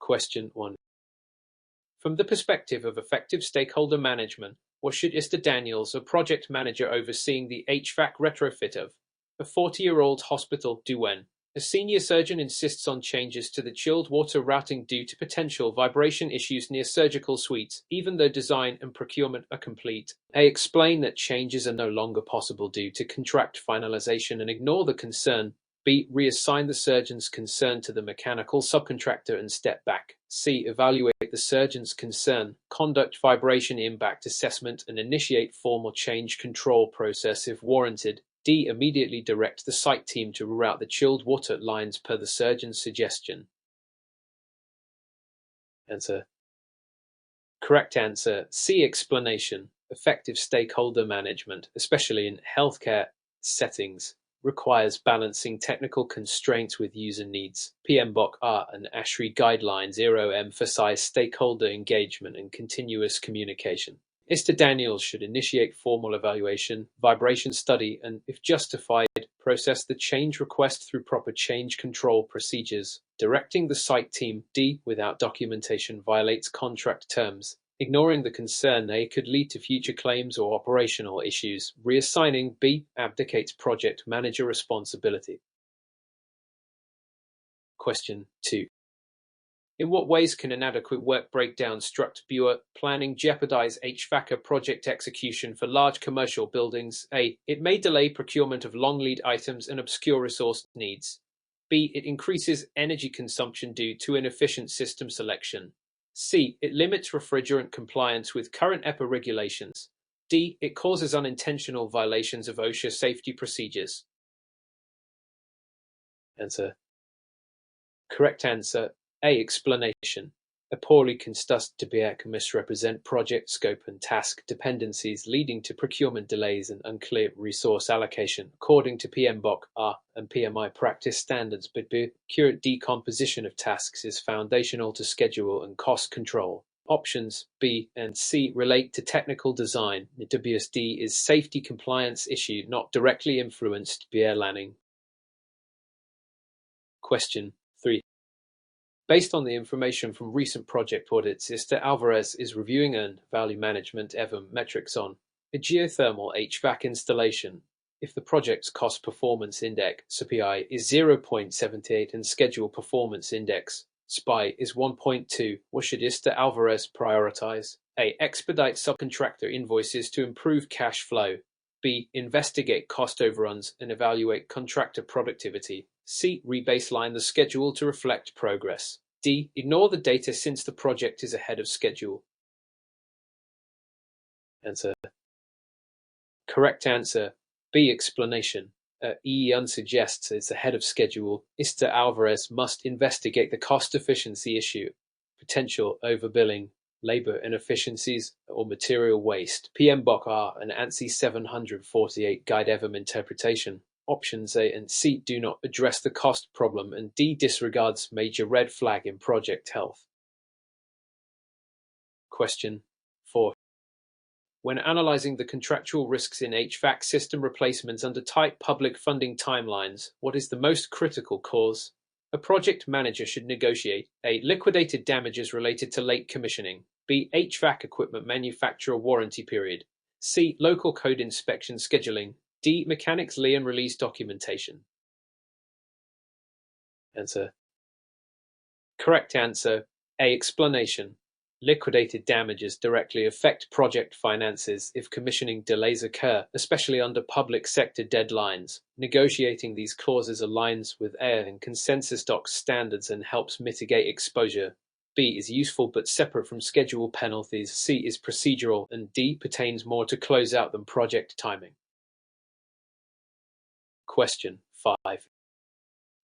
Question 1. From the perspective of effective stakeholder management, what should Mr. Daniels, a project manager overseeing the HVAC retrofit of a 40-year-old hospital, do when a senior surgeon insists on changes to the chilled water routing due to potential vibration issues near surgical suites, even though design and procurement are complete? A. Explain that changes are no longer possible due to contract finalization and ignore the concern. B. Reassign the surgeon's concern to the mechanical subcontractor and step back. C. Evaluate the surgeon's concern, conduct vibration impact assessment, and initiate formal change control process if warranted. D. Immediately direct the site team to reroute the chilled water lines per the surgeon's suggestion. Answer. Correct answer. C. Explanation. Effective stakeholder management, especially in healthcare settings, requires balancing technical constraints with user needs. PMBOK-R and ASHRAE Guideline 0 emphasize stakeholder engagement and continuous communication. Mr. Daniels should initiate formal evaluation, vibration study, and, if justified, process the change request through proper change control procedures. Directing the site team, D, without documentation violates contract terms. Ignoring the concern, A, could lead to future claims or operational issues. Reassigning, B, abdicates project manager responsibility. Question 2. In what ways can inadequate work breakdown structure planning jeopardize HVACR project execution for large commercial buildings? A. It may delay procurement of long lead items and obscure resource needs. B. It increases energy consumption due to inefficient system selection. C. It limits refrigerant compliance with current EPA regulations. D. It causes unintentional violations of OSHA safety procedures. Answer. Correct answer. A. Explanation. A poorly constructed HVACR can misrepresent project scope and task dependencies, leading to procurement delays and unclear resource allocation. According to PMBOK-R and PMI practice standards, but accurate decomposition of tasks is foundational to schedule and cost control. Options B and C relate to technical design. The WSD is safety compliance issue, not directly influenced by planning. Question 3. Based on the information from recent project audits, Mr. Alvarez is reviewing an value management metrics on a geothermal HVAC installation. If the project's cost performance index (CPI) is 0.78 and schedule performance index (SPI) is 1.2, what should Mr. Alvarez prioritize? A. Expedite subcontractor invoices to improve cash flow. B. Investigate cost overruns and evaluate contractor productivity. C. Rebaseline the schedule to reflect progress. D. Ignore the data since the project is ahead of schedule. Answer. Correct answer. B. Explanation. E. Unsuggests it's ahead of schedule. Mr. Alvarez must investigate the cost efficiency issue, potential overbilling, labor inefficiencies, or material waste. PMBOK-R and ANSI 748 guide EVM interpretation. Options A and C do not address the cost problem, and D disregards major red flag in project health. Question 4. When analyzing the contractual risks in HVAC system replacements under tight public funding timelines, what is the most critical cause? A project manager should negotiate A. Liquidated damages related to late commissioning. B. HVAC equipment manufacturer warranty period. C. Local code inspection scheduling. D. Mechanics lien release documentation. Answer. Correct answer. A. Explanation. Liquidated damages directly affect project finances if commissioning delays occur, especially under public sector deadlines. Negotiating these clauses aligns with AIR and consensus docs standards and helps mitigate exposure. B is useful but separate from schedule penalties. C is procedural, and D pertains more to closeout than project timing. Question 5.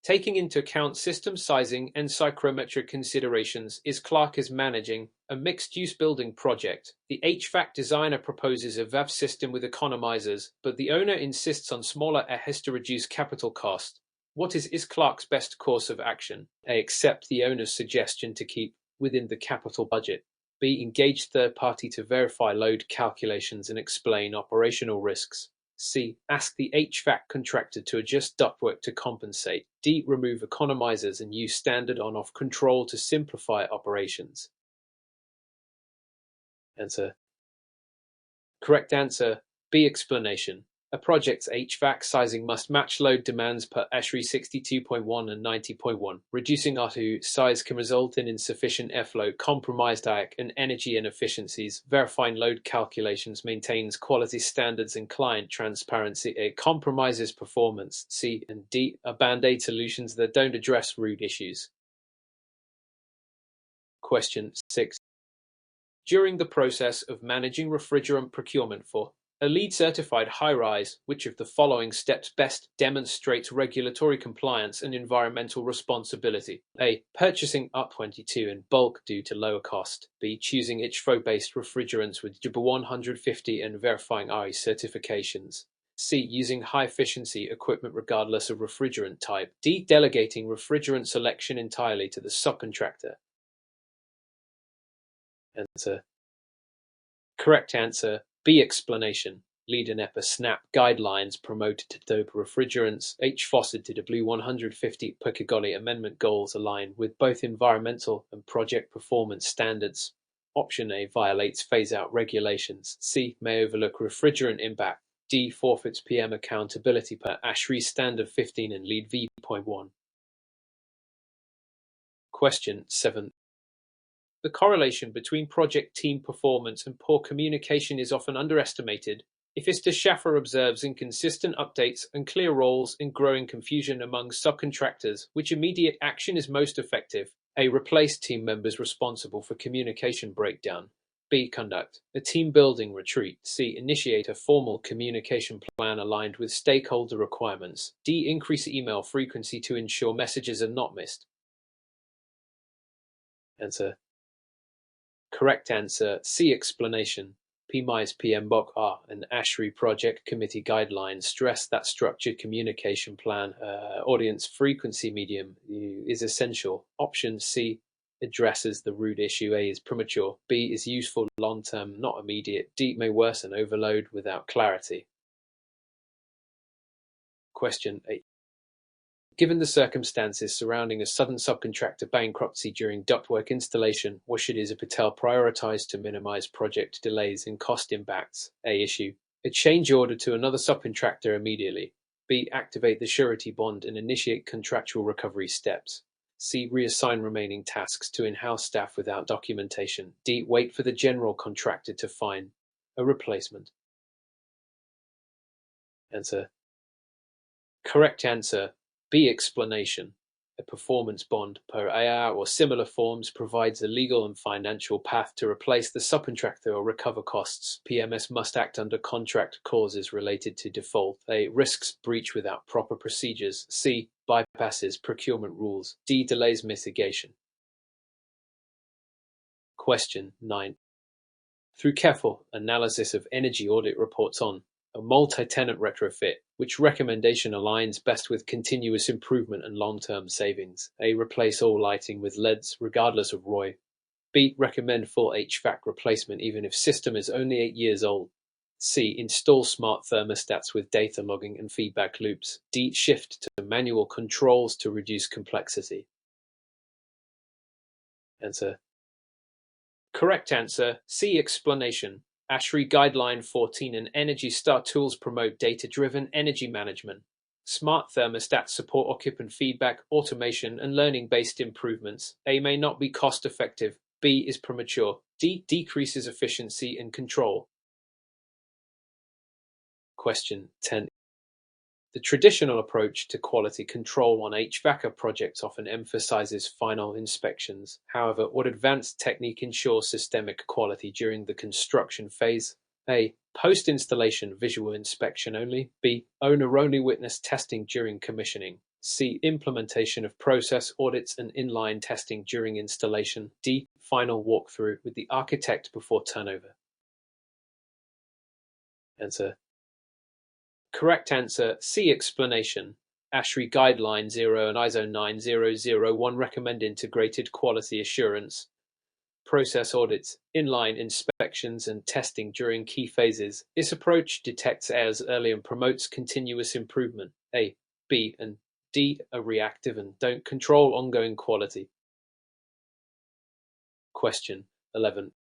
Taking into account system sizing and psychrometric considerations, Clark is managing a mixed-use building project. The HVAC designer proposes a VAV system with economizers, but the owner insists on smaller AHES to reduce capital cost. What is Clark's best course of action? A. Accept the owner's suggestion to keep within the capital budget. B. Engage third party to verify load calculations and explain operational risks. C. Ask the HVAC contractor to adjust ductwork to compensate. D. Remove economizers and use standard on-off control to simplify operations. Answer. Correct answer, B. Explanation. A project's HVAC sizing must match load demands per ASHRAE 62.1 and 90.1. Reducing R2 size can result in insufficient airflow, compromised IAC, and energy inefficiencies. Verifying load calculations maintains quality standards and client transparency. It compromises performance. C and D are band-aid solutions that don't address root issues. Question 6. During the process of managing refrigerant procurement for a LEED certified high-rise, which of the following steps best demonstrates regulatory compliance and environmental responsibility? A. Purchasing R22 in bulk due to lower cost. B. Choosing HVAC-based refrigerants with JB 150 and verifying RE certifications. C. Using high-efficiency equipment regardless of refrigerant type. D. Delegating refrigerant selection entirely to the subcontractor. Answer. Correct answer, B. Explanation. LEED and EPA SNAP guidelines promoted to dope refrigerants. HFOSSed to W 150 Picagoli Amendment goals align with both environmental and project performance standards. Option A violates phase-out regulations. C. May overlook refrigerant impact. D. Forfeits PM accountability per ASHRAE Standard 15 and LEED v.1. Question 7. The correlation between project team performance and poor communication is often underestimated. If Mr. Schaffer observes inconsistent updates, unclear roles, and growing confusion among subcontractors, which immediate action is most effective? A. Replace team members responsible for communication breakdown. B. Conduct a team building retreat. C. Initiate a formal communication plan aligned with stakeholder requirements. D. Increase email frequency to ensure messages are not missed. Answer. Correct answer, C. Explanation. PMI's PMBOK-R and ASHRAE Project Committee guidelines stress that structured communication plan, audience frequency medium, is essential. Option C addresses the root issue. A is premature. B is useful long-term, not immediate. D may worsen overload without clarity. Question 8. Given the circumstances surrounding a sudden subcontractor bankruptcy during ductwork installation, what should Isabel Patel prioritize to minimize project delays and cost impacts? A. Issue a change order to another subcontractor immediately. B. Activate the surety bond and initiate contractual recovery steps. C. Reassign remaining tasks to in-house staff without documentation. D. Wait for the general contractor to find a replacement. Answer. Correct answer, B. Explanation. A performance bond per AR or similar forms provides a legal and financial path to replace the subcontractor or recover costs. PMS must act under contract clauses related to default. A. Risks breach without proper procedures. C. Bypasses procurement rules. D. Delays mitigation. Question 9. Through careful analysis of energy audit reports on a multi-tenant retrofit, which recommendation aligns best with continuous improvement and long-term savings? A. Replace all lighting with LEDs, regardless of ROI. B. Recommend full HVAC replacement even if system is only 8 years old. C. Install smart thermostats with data logging and feedback loops. D. Shift to manual controls to reduce complexity. Answer. Correct answer, C. Explanation. ASHRAE Guideline 14 and Energy Star tools promote data-driven energy management. Smart thermostats support occupant feedback, automation, and learning-based improvements. A. May not be cost-effective. B. Is premature. D. Decreases efficiency and control. Question 10. The traditional approach to quality control on HVACR projects often emphasizes final inspections. However, what advanced technique ensures systemic quality during the construction phase? A. Post-installation visual inspection only. B. Owner-only witness testing during commissioning. C. Implementation of process audits and inline testing during installation. D. Final walkthrough with the architect before turnover. Answer. Correct answer, C. Explanation. ASHRAE Guideline 0 and ISO 9001 recommend integrated quality assurance. process audits, inline inspections, and testing during key phases. This approach detects errors early and promotes continuous improvement. A, B, and D are reactive and don't control ongoing quality. Question 11.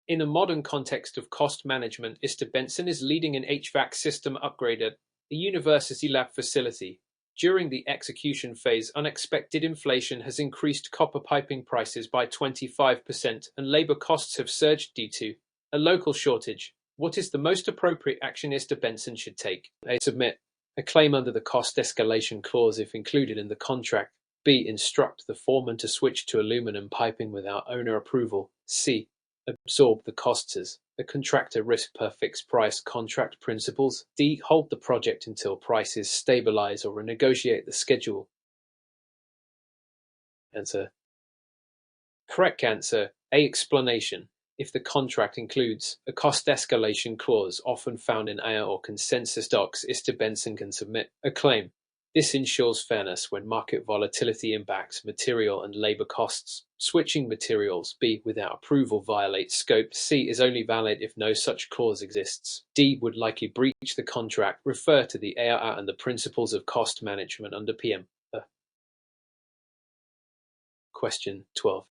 In a modern context of cost management, Mr. Benson is leading an HVAC system upgrade at a university lab facility. During the execution phase, unexpected inflation has increased copper piping prices by 25% and labor costs have surged due to a local shortage. What is the most appropriate action Mr. Benson should take? A. Submit a claim under the cost escalation clause if included in the contract. B. Instruct the foreman to switch to aluminum piping without owner approval. C. Absorb the costs as a contractor risk per fixed price contract principles. D. Hold the project until prices stabilize or renegotiate the schedule. Answer. Correct answer. A. Explanation. If the contract includes a cost escalation clause often found in AIR or consensus docs, Mr. Benson can submit a claim. This ensures fairness when market volatility impacts material and labor costs. Switching materials. B. Without approval violates scope. C. Is only valid if no such clause exists. D. Would likely breach the contract. Refer to the AIR and the principles of cost management under PM. Question 12.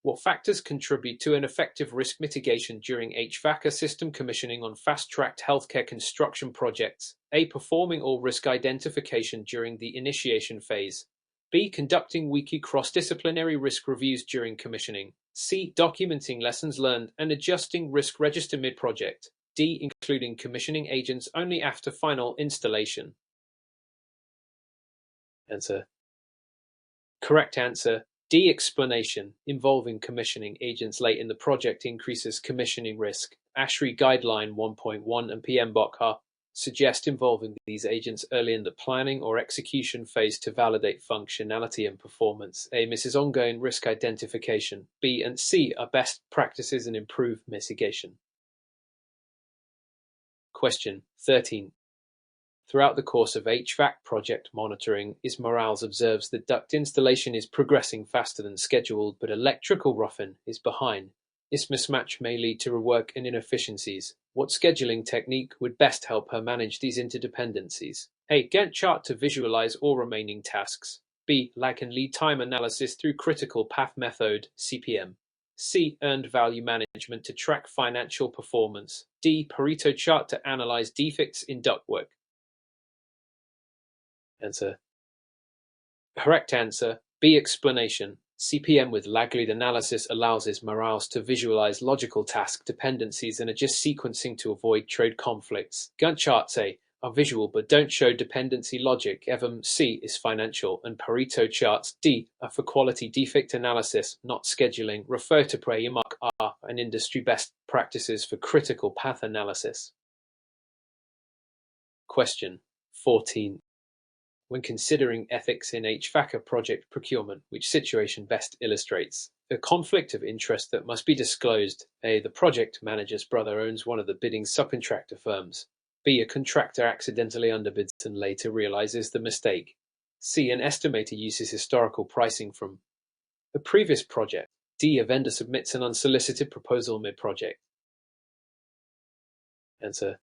What factors contribute to an effective risk mitigation during HVACR system commissioning on fast-tracked healthcare construction projects? A. Performing all risk identification during the initiation phase. B. Conducting weekly cross-disciplinary risk reviews during commissioning. C. Documenting lessons learned and adjusting risk register mid-project. D. Including commissioning agents only after final installation. Answer. Correct answer. D. Explanation. Involving commissioning agents late in the project increases commissioning risk. ASHRAE Guideline 1.1 and PMBOK suggest involving these agents early in the planning or execution phase to validate functionality and performance. A. Misses ongoing risk identification. B and C are best practices and improve mitigation. Question 13. Throughout the course of HVAC project monitoring, Morales observes that duct installation is progressing faster than scheduled, but electrical roughing is behind. This mismatch may lead to rework and inefficiencies. What scheduling technique would best help her manage these interdependencies? A. Gantt chart to visualize all remaining tasks. B. Lag and lead time analysis through critical path method, CPM. C. Earned value management to track financial performance. D. Pareto chart to analyze defects in ductwork. Answer. Correct answer. B. Explanation. CPM with lag lead analysis allows Morales to visualize logical task dependencies and adjust sequencing to avoid trade conflicts. Gantt charts A. are visual but don't show dependency logic. EVM C. is financial, and Pareto charts D. are for quality defect analysis, not scheduling. Refer to PREIMARK R and industry best practices for critical path analysis. Question 14. When considering ethics in HVACR project procurement, which situation best illustrates a conflict of interest that must be disclosed? A. The project manager's brother owns one of the bidding subcontractor firms. B. A contractor accidentally underbids and later realizes the mistake. C. An estimator uses historical pricing from a previous project. D. A vendor submits an unsolicited proposal mid-project. Answer.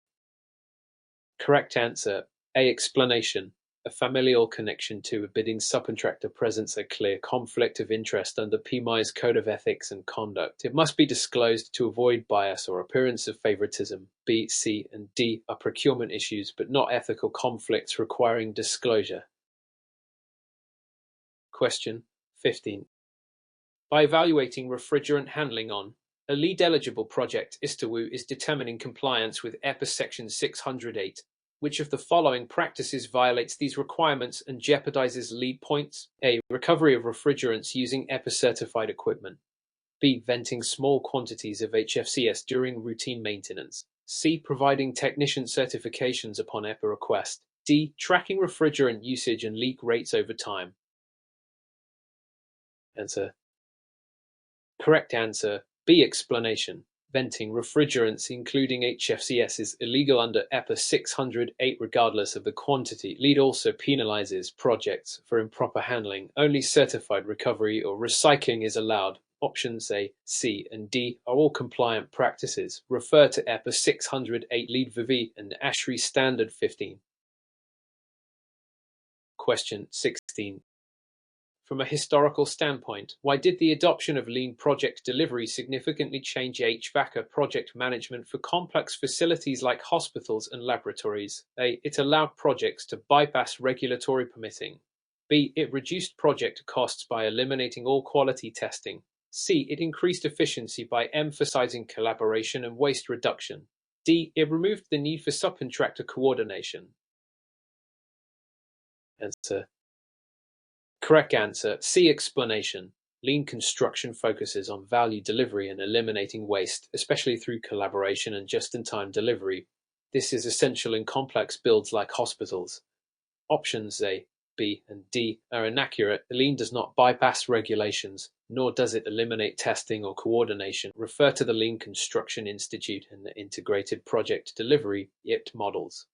Correct answer. A. Explanation. A familial connection to a bidding subcontractor presents a clear conflict of interest under PMI's Code of Ethics and Conduct. It must be disclosed to avoid bias or appearance of favoritism. B, C, and D are procurement issues, but not ethical conflicts requiring disclosure. Question 15. By evaluating refrigerant handling on a lead-eligible project, ISTAWU is determining compliance with EPA Section 608. Which of the following practices violates these requirements and jeopardizes lead points? A. Recovery of refrigerants using EPA-certified equipment. B. Venting small quantities of HFCS during routine maintenance. C. Providing technician certifications upon EPA request. D. Tracking refrigerant usage and leak rates over time. Answer. Correct answer. B. Explanation. Venting refrigerants, including HFCS, is illegal under EPA 608 regardless of the quantity. Lead also penalizes projects for improper handling. Only certified recovery or recycling is allowed. Options A, C, and D are all compliant practices. Refer to EPA 608 Lead VV and ASHRAE Standard 15. Question 16. From a historical standpoint, why did the adoption of lean project delivery significantly change HVACR project management for complex facilities like hospitals and laboratories? A. It allowed projects to bypass regulatory permitting. B. It reduced project costs by eliminating all quality testing. C. It increased efficiency by emphasizing collaboration and waste reduction. D. It removed the need for subcontractor coordination. Answer. Correct answer, C. Explanation. Lean construction focuses on value delivery and eliminating waste, especially through collaboration and just-in-time delivery. This is essential in complex builds like hospitals. Options A, B, and D are inaccurate. Lean does not bypass regulations, nor does it eliminate testing or coordination. Refer to the Lean Construction Institute and the Integrated Project Delivery (IPT) models.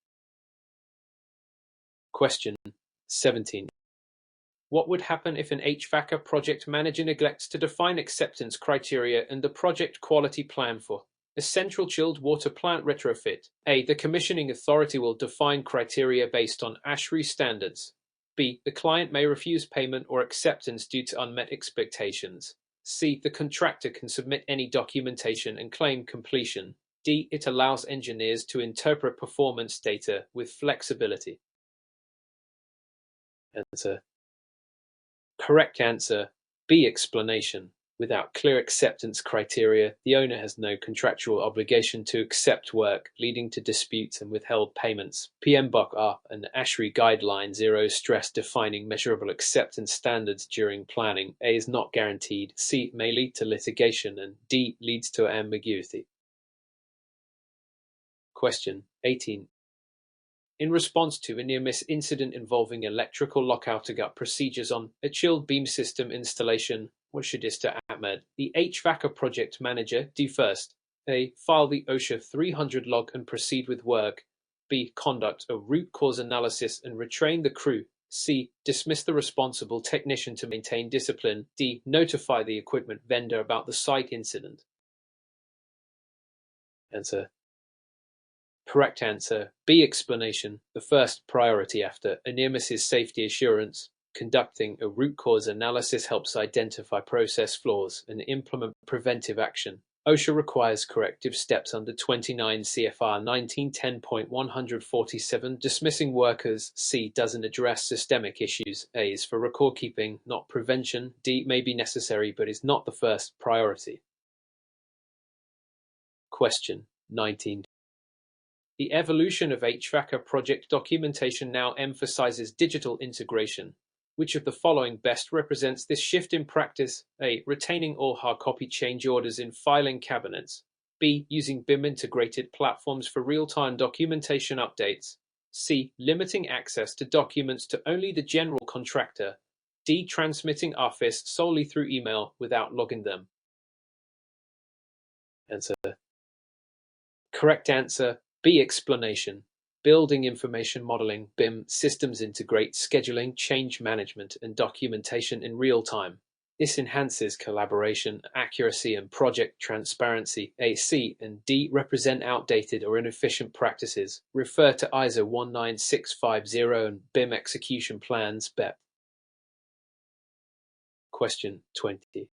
Question 17. What would happen if an HVACR project manager neglects to define acceptance criteria and the project quality plan for a central chilled water plant retrofit? A. The commissioning authority will define criteria based on ASHRAE standards. B. The client may refuse payment or acceptance due to unmet expectations. C. The contractor can submit any documentation and claim completion. D. It allows engineers to interpret performance data with flexibility. Answer. Correct answer, B. Explanation. Without clear acceptance criteria, the owner has no contractual obligation to accept work, leading to disputes and withheld payments. PMBOK-R and ASHRAE Guideline 0 stress defining measurable acceptance standards during planning. A is not guaranteed, C may lead to litigation, and D leads to ambiguity. Question 18. In response to a near-miss incident involving electrical lockout-to-gut procedures on a chilled beam system installation, Washidista Ahmed, the HVACR project manager, do first: A. File the OSHA 300 log and proceed with work. B. Conduct a root cause analysis and retrain the crew. C. Dismiss the responsible technician to maintain discipline. D. Notify the equipment vendor about the site incident. Answer. Correct answer, B. Explanation. The first priority after a near-miss is safety assurance. Conducting a root cause analysis helps identify process flaws and implement preventive action. OSHA requires corrective steps under 29 CFR 1910.147. Dismissing workers. C. Doesn't address systemic issues. A is for record keeping, not prevention. D may be necessary but is not the first priority. Question 19. The evolution of HVACR project documentation now emphasizes digital integration. Which of the following best represents this shift in practice? A. Retaining all hard copy change orders in filing cabinets. B. Using BIM integrated platforms for real-time documentation updates. C. Limiting access to documents to only the general contractor. D. Transmitting RFIS solely through email without logging them. Answer. Correct answer, B. Explanation. Building information modeling (BIM) systems integrate scheduling, change management, and documentation in real time. This enhances collaboration, accuracy, and project transparency. A, C, and D represent outdated or inefficient practices. Refer to ISO 19650 and BIM execution plans (BEP). Question 20.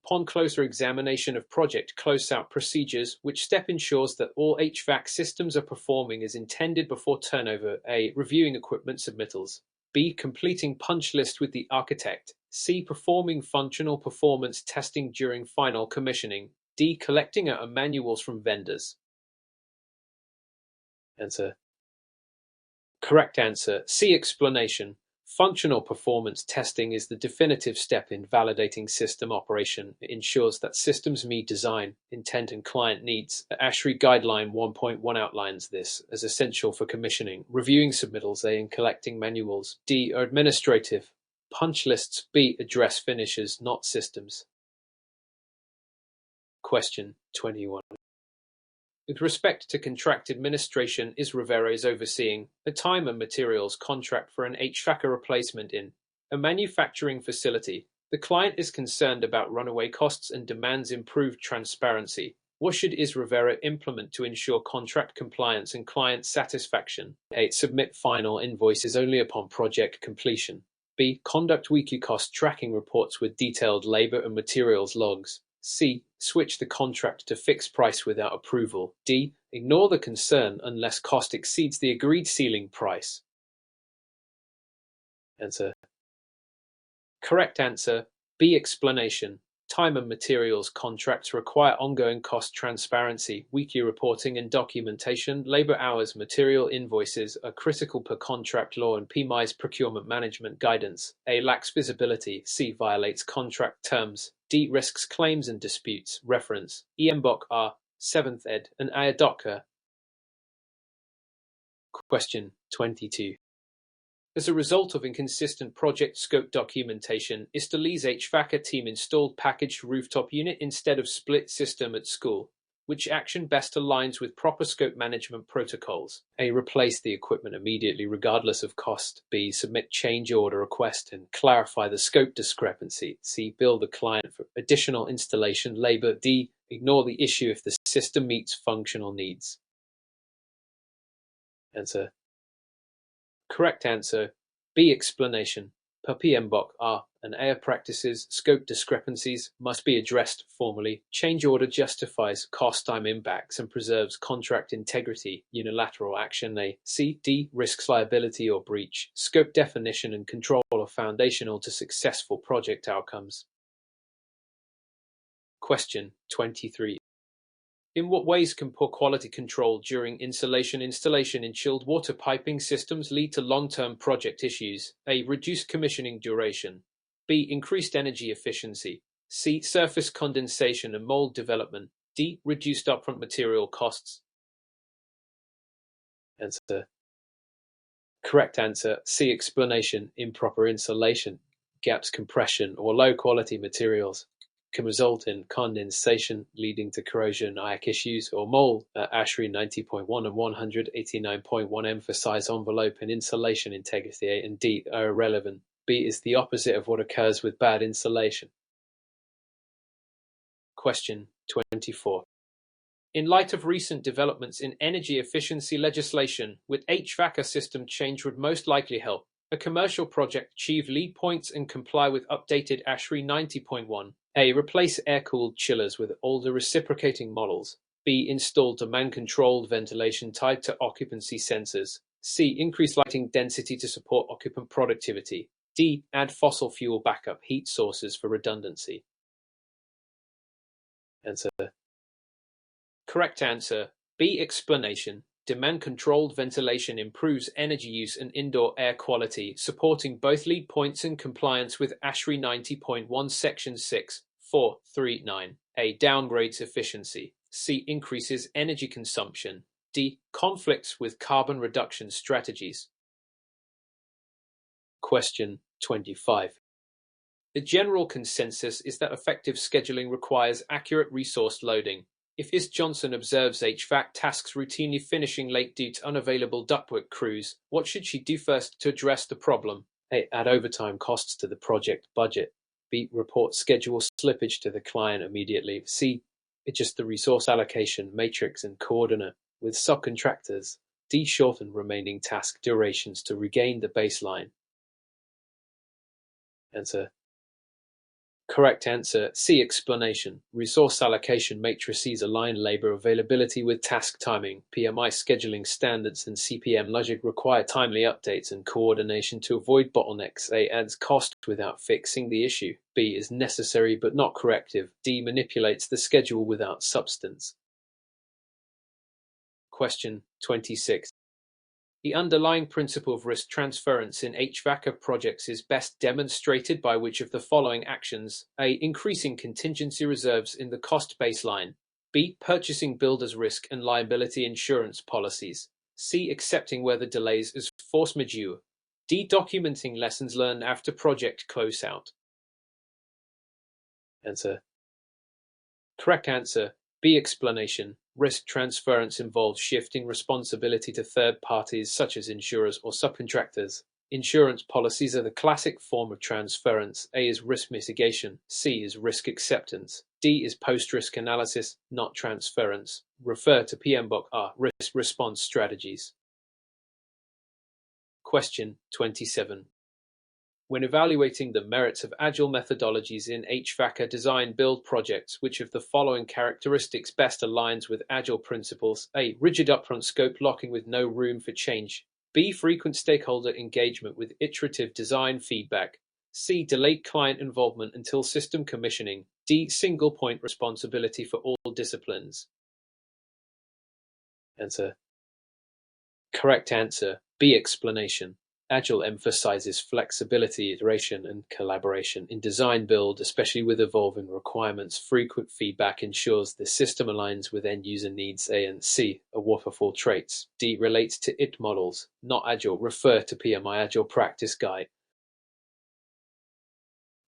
Upon closer examination of project closeout procedures, which step ensures that all HVAC systems are performing as intended before turnover? A. Reviewing equipment submittals. B. Completing punch list with the architect. C. Performing functional performance testing during final commissioning. D. Collecting manuals from vendors. Answer. Correct answer, C. Explanation. Functional performance testing is the definitive step in validating system operation. It ensures that systems meet design, intent, and client needs. ASHRAE Guideline 1.1 outlines this as essential for commissioning. Reviewing submittals. A. And collecting manuals. D. Are administrative. Punch lists. B. Address finishes, not systems. Question 21. With respect to contract administration, is Rivera overseeing a time and materials contract for an HVACR replacement in a manufacturing facility. The client is concerned about runaway costs and demands improved transparency. What should HRConquer implement to ensure contract compliance and client satisfaction? A. Submit final invoices only upon project completion. B. Conduct weekly cost tracking reports with detailed labor and materials logs. C. Switch the contract to fixed price without approval. D. Ignore the concern unless cost exceeds the agreed ceiling price. Answer. Correct answer. B. Explanation. Time and materials contracts require ongoing cost transparency, weekly reporting and documentation. Labor hours, material invoices are critical per contract law and PMI's procurement management guidance. A. Lacks visibility. C. Violates contract terms. D. Risks claims and disputes. Reference HVACR, 7th ed. and HRConquer. Question 22. As a result of inconsistent project scope documentation, Italy's HVACR team installed packaged rooftop unit instead of split system at school. Which action best aligns with proper scope management protocols? A. Replace the equipment immediately regardless of cost. B. Submit change order request and clarify the scope discrepancy. C. Bill the client for additional installation labor. D. Ignore the issue if the system meets functional needs. Answer. Correct answer. B. Explanation. Per HVACR and HRConquer practices, scope discrepancies must be addressed formally. Change order justifies cost-time impacts and preserves contract integrity. Unilateral action. A. C. D. Risks liability or breach. Scope definition and control are foundational to successful project outcomes. Question 23. In what ways can poor quality control during installation in chilled water piping systems lead to long-term project issues? A. Reduced commissioning duration. B. Increased energy efficiency. C. Surface condensation and mold development. D. Reduced upfront material costs. Answer. Correct answer. C. Explanation. Improper insulation, gaps, compression, or low-quality materials can result in condensation, leading to corrosion, IAC issues, or mold. ASHRAE 90.1 and 189.1 emphasize envelope and insulation integrity. A and D are irrelevant. B is the opposite of what occurs with bad insulation. Question 24. In light of recent developments in energy efficiency legislation, with HVACR system change would most likely help a commercial project achieve lead points and comply with updated ASHRAE 90.1. A. Replace air-cooled chillers with older reciprocating models. B. Install demand-controlled ventilation tied to occupancy sensors. C. Increase lighting density to support occupant productivity. D. Add fossil fuel backup heat sources for redundancy. Answer. Correct answer. B. Explanation. Demand-controlled ventilation improves energy use and indoor air quality, supporting both lead points and compliance with ASHRAE 90.1 Section 6.439. A. Downgrades efficiency. C. Increases energy consumption. D. Conflicts with carbon reduction strategies. Question 25. The general consensus is that effective scheduling requires accurate resource loading. If Is Johnson observes HVAC tasks routinely finishing late due to unavailable ductwork crews, what should she do first to address the problem? A. Add overtime costs to the project budget. B. Report schedule slippage to the client immediately. C. Adjust the resource allocation matrix and coordinate with subcontractors. D. Shorten remaining task durations to regain the baseline. Answer. Correct answer. C. Explanation. Resource allocation matrices align labor availability with task timing. PMI scheduling standards and CPM logic require timely updates and coordination to avoid bottlenecks. A. Adds cost without fixing the issue. B. Is necessary but not corrective. D. Manipulates the schedule without substance. Question 26. The underlying principle of risk transference in HVACR projects is best demonstrated by which of the following actions? A. Increasing contingency reserves in the cost baseline. B. Purchasing builder's risk and liability insurance policies. C. Accepting weather delays as force majeure. D. Documenting lessons learned after project closeout. Answer. Correct answer. B. Explanation. Risk transference involves shifting responsibility to third parties such as insurers or subcontractors. Insurance policies are the classic form of transference. A is risk mitigation, C is risk acceptance, D is post-risk analysis, not transference. Refer to PMBOK R, risk response strategies. Question 27. When evaluating the merits of agile methodologies in HVACR design build projects, which of the following characteristics best aligns with agile principles? A. Rigid upfront scope locking with no room for change. B. Frequent stakeholder engagement with iterative design feedback. C. Delayed client involvement until system commissioning. D. Single point responsibility for all disciplines. Answer. Correct answer. B. Explanation. Agile emphasizes flexibility, iteration, and collaboration in design build, especially with evolving requirements. Frequent feedback ensures the system aligns with end-user needs. A and C are waterfall traits. D relates to IT models, not Agile. Refer to PMI Agile Practice Guide.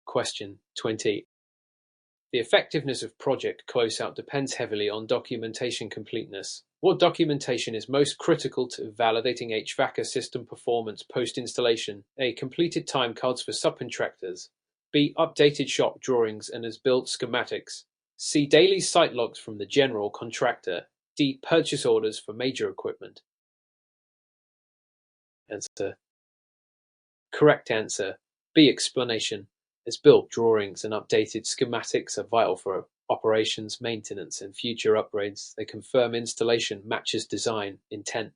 Question 20. The effectiveness of project closeout depends heavily on documentation completeness. What documentation is most critical to validating HVACR system performance post-installation? A. Completed time cards for subcontractors. B. Updated shop drawings and as-built schematics. C. Daily site logs from the general contractor. D. Purchase orders for major equipment. Answer. Correct answer. B. Explanation. As-built drawings and updated schematics are vital for operations, maintenance, and future upgrades. They confirm installation matches design intent.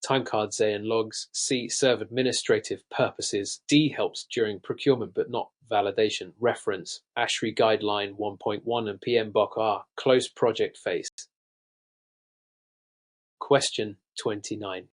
Time cards A and logs. C. Serve administrative purposes. D. Helps during procurement but not validation. Reference ASHRAE Guideline 1.1 and PMBOK R. Close project phase. Question 29.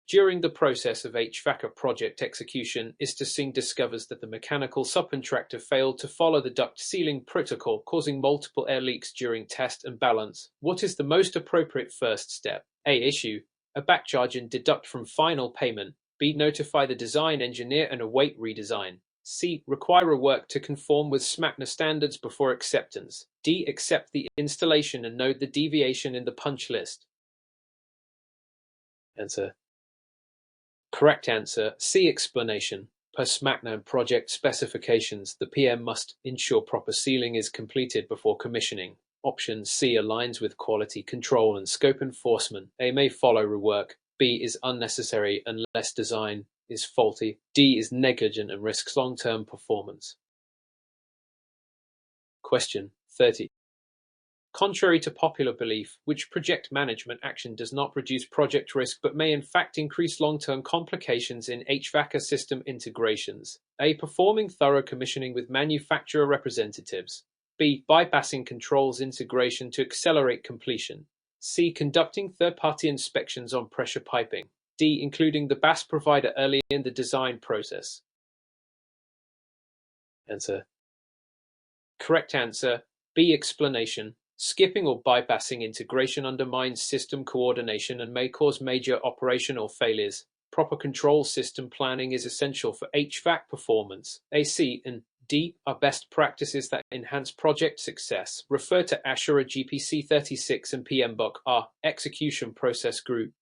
During the process of HVACR project execution, ISTA discovers that the mechanical subcontractor failed to follow the duct sealing protocol, causing multiple air leaks during test and balance. What is the most appropriate first step? A. Issue a back charge and deduct from final payment. B. Notify the design engineer and await redesign. C. Require a work to conform with SMACNA standards before acceptance. D. Accept the installation and note the deviation in the punch list. Answer. Correct answer. C. Explanation. Per SMACNA and project specifications, the PM must ensure proper sealing is completed before commissioning. Option C aligns with quality control and scope enforcement. A. May follow rework. B. Is unnecessary unless design is faulty. D. Is negligent and risks long-term performance. Question 30. Contrary to popular belief, which project management action does not reduce project risk but may in fact increase long-term complications in HVACR system integrations? A. Performing thorough commissioning with manufacturer representatives. B. Bypassing controls integration to accelerate completion. C. Conducting third-party inspections on pressure piping. D. Including the BAS provider early in the design process. Answer. Correct answer. B. Explanation. Skipping or bypassing integration undermines system coordination and may cause major operational failures. Proper control system planning is essential for HVAC performance. A, C, and D are best practices that enhance project success. Refer to ASHRAE GPC 36 and PMBOK R Execution Process Group.